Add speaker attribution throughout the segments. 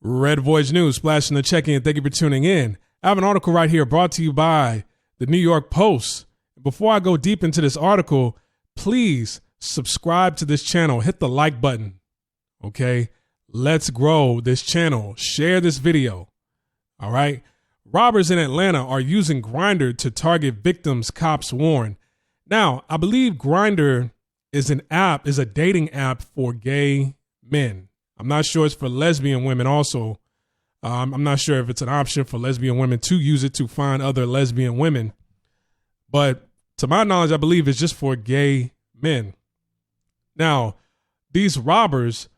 Speaker 1: Red Voice News, splashing the check-in. Thank you for tuning in. I have an article right here brought to you by the New York Post. Before I go deep into this article, please subscribe to this channel. Hit the like button, okay? Let's grow this channel. Share this video, all right? Robbers in Atlanta are using grindr to target victims, cops warn. Now, I believe grindr is a dating app for gay men. I'm not sure it's for lesbian women also. I'm not sure if it's an option for lesbian women to use it to find other lesbian women. But to my knowledge, I believe it's just for gay men. Now, these robbers,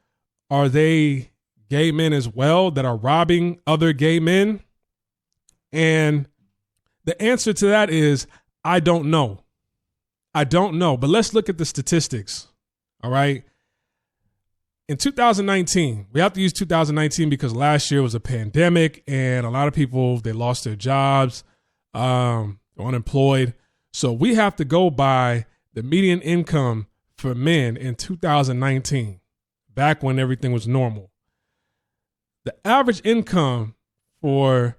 Speaker 1: are they gay men as well that are robbing other gay men? And the answer to that is, I don't know. I don't know. But let's look at the statistics. All right. In 2019, we have to use 2019 because last year was a pandemic and a lot of people, they lost their jobs, unemployed. So we have to go by the median income for men in 2019, back when everything was normal. The average income for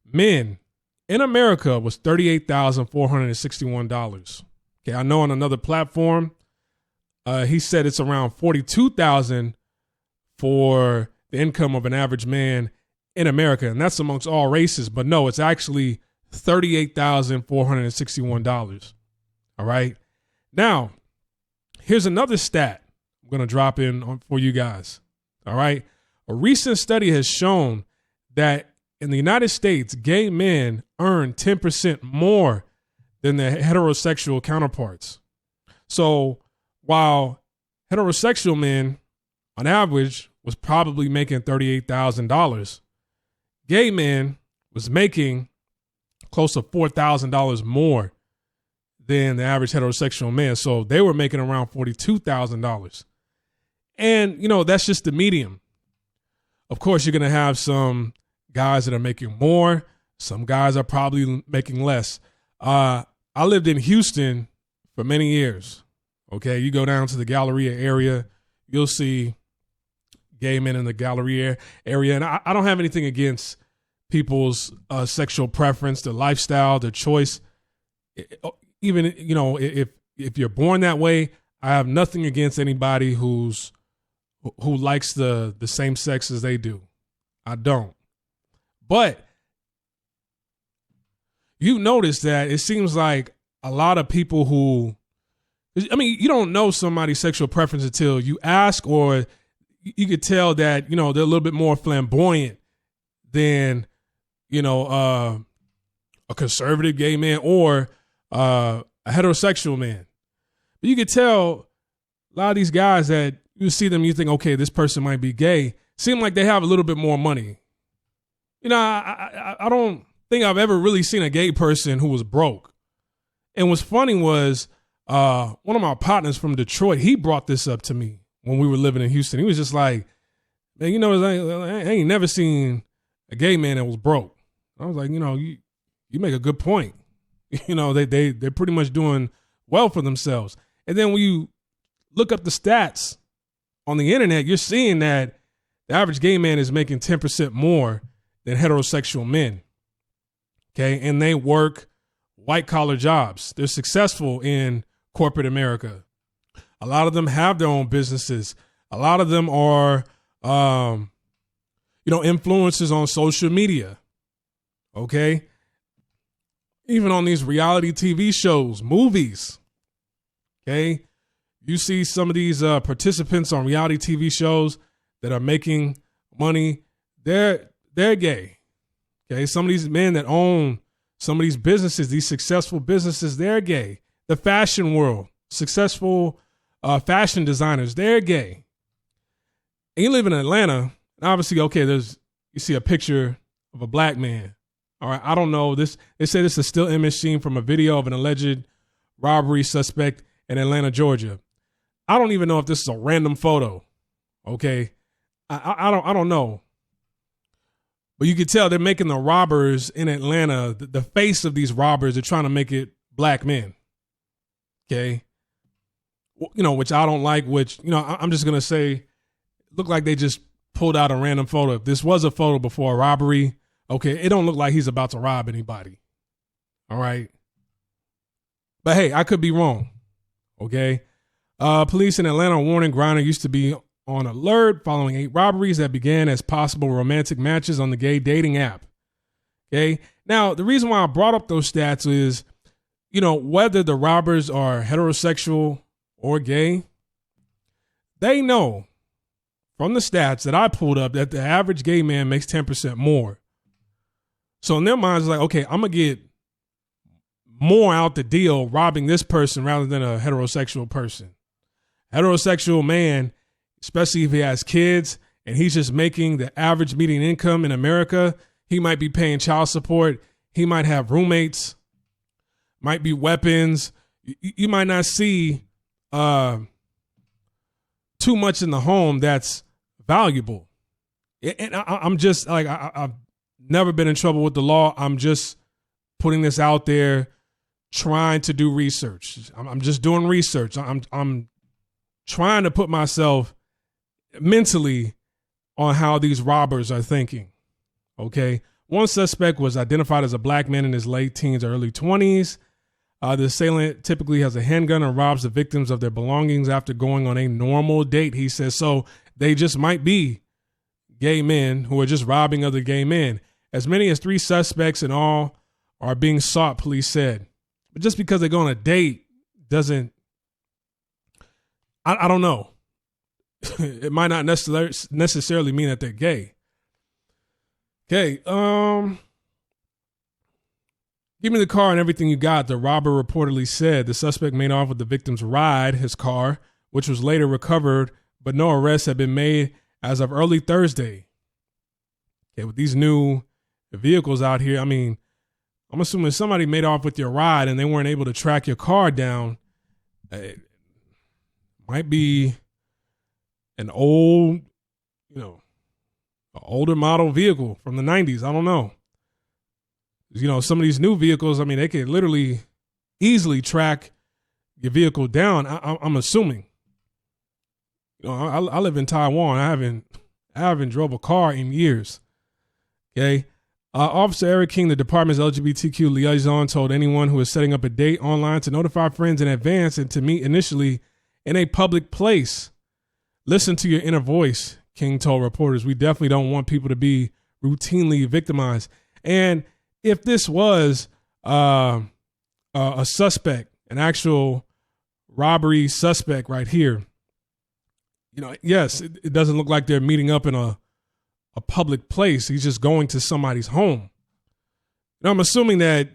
Speaker 1: men in America was $38,461. Okay, I know on another platform, he said it's around $42,000 for the income of an average man in America, and that's amongst all races. But no, it's actually $38,461. All right. Now, here's another stat I'm going to drop in for you guys. All right. A recent study has shown that in the United States, gay men earn 10% more than their heterosexual counterparts. So while heterosexual men, on average, was probably making $38,000, gay men was making close to $4,000 more than the average heterosexual man. So they were making around $42,000. And, you know, that's just the medium. Of course, you're going to have some guys that are making more. Some guys are probably making less. I lived in Houston for many years. Okay, you go down to the Galleria area, you'll see gay men in the Galleria area. And I don't have anything against people's sexual preference, their lifestyle, their choice. Even, you know, if you're born that way, I have nothing against anybody who likes the same sex as they do. I don't. But you notice that it seems like a lot of people who, I mean, you don't know somebody's sexual preference until you ask, or you could tell that, you know, they're a little bit more flamboyant than, you know, a conservative gay man or a heterosexual man. But you could tell a lot of these guys that you see them, you think, okay, this person might be gay, seem like they have a little bit more money. You know, I don't think I've ever really seen a gay person who was broke. And what's funny was, one of my partners from Detroit, he brought this up to me when we were living in Houston. He was just like, man, you know, I ain't never seen a gay man that was broke. I was like, you know, you make a good point. You know, they're pretty much doing well for themselves. And then when you look up the stats on the internet, you're seeing that the average gay man is making 10% more than heterosexual men. Okay. And they work white collar jobs. They're successful in corporate America. A lot of them have their own businesses. A lot of them are, influencers on social media. Okay. Even on these reality TV shows, movies. Okay. You see some of these participants on reality TV shows that are making money. They're gay. Okay. Some of these men that own some of these businesses, these successful businesses, they're gay. The fashion world, successful fashion designers, they're gay. And you live in Atlanta, and obviously, okay, you see a picture of a black man. All right, I don't know this. They say this is a still image seen from a video of an alleged robbery suspect in Atlanta, Georgia. I don't even know if this is a random photo. Okay, I don't know. But you can tell they're making the robbers in Atlanta, the face of these robbers, they're trying to make it black men. Okay. You know, which I don't like, which, you know, I'm just going to say, look like they just pulled out a random photo. If this was a photo before a robbery, okay, it don't look like he's about to rob anybody. All right. But hey, I could be wrong. Okay. Police in Atlanta are warning grindr used to be on alert following 8 robberies that began as possible romantic matches on the gay dating app. Okay. Now, the reason why I brought up those stats is, whether the robbers are heterosexual or gay, they know from the stats that I pulled up that the average gay man makes 10% more. So in their minds, it's like, okay, I'm going to get more out the deal robbing this person rather than a heterosexual person. Heterosexual man, especially if he has kids and he's just making the average median income in America, he might be paying child support. He might have roommates, might be weapons. You might not see too much in the home that's valuable. And I'm just like, I've never been in trouble with the law. I'm just putting this out there, trying to do research. I'm just doing research. I'm trying to put myself mentally on how these robbers are thinking. Okay. One suspect was identified as a black man in his late teens or early 20s. The assailant typically has a handgun and robs the victims of their belongings after going on a normal date, he says. So they just might be gay men who are just robbing other gay men. As many as 3 suspects in all are being sought, police said. But just because they go on a date doesn't, I don't know. It might not necessarily mean that they're gay. Okay, give me the car and everything you got, the robber reportedly said. The suspect made off with the victim's ride, his car, which was later recovered, but no arrests had been made as of early Thursday. Okay, with these new vehicles out here, I mean, I'm assuming somebody made off with your ride and they weren't able to track your car down. It might be an old, older model vehicle from the 90s. I don't know. Some of these new vehicles, I mean, they can literally easily track your vehicle down. I'm assuming. I live in Taiwan. I haven't drove a car in years. Okay. Officer Eric King, the department's LGBTQ liaison, told anyone who is setting up a date online to notify friends in advance and to meet initially in a public place. Listen to your inner voice, King told reporters. We definitely don't want people to be routinely victimized. And if this was a suspect, an actual robbery suspect right here, yes, it doesn't look like they're meeting up in a public place. He's just going to somebody's home. I'm assuming that,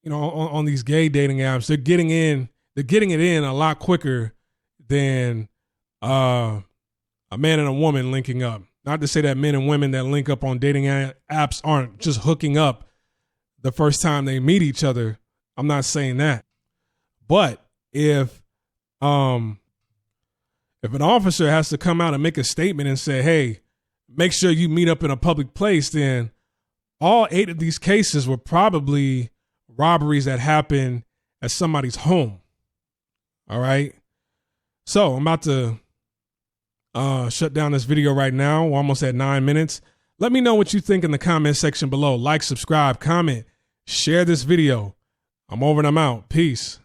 Speaker 1: on these gay dating apps, they're getting it in a lot quicker than a man and a woman linking up. Not to say that men and women that link up on dating apps aren't just hooking up the first time they meet each other. I'm not saying that. But if an officer has to come out and make a statement and say, hey, make sure you meet up in a public place, then all 8 of these cases were probably robberies that happened at somebody's home. All right. So I'm about to shut down this video right now. We're almost at 9 minutes. Let me know what you think in the comment section below. Like, subscribe, comment, share this video. I'm over and I'm out. Peace.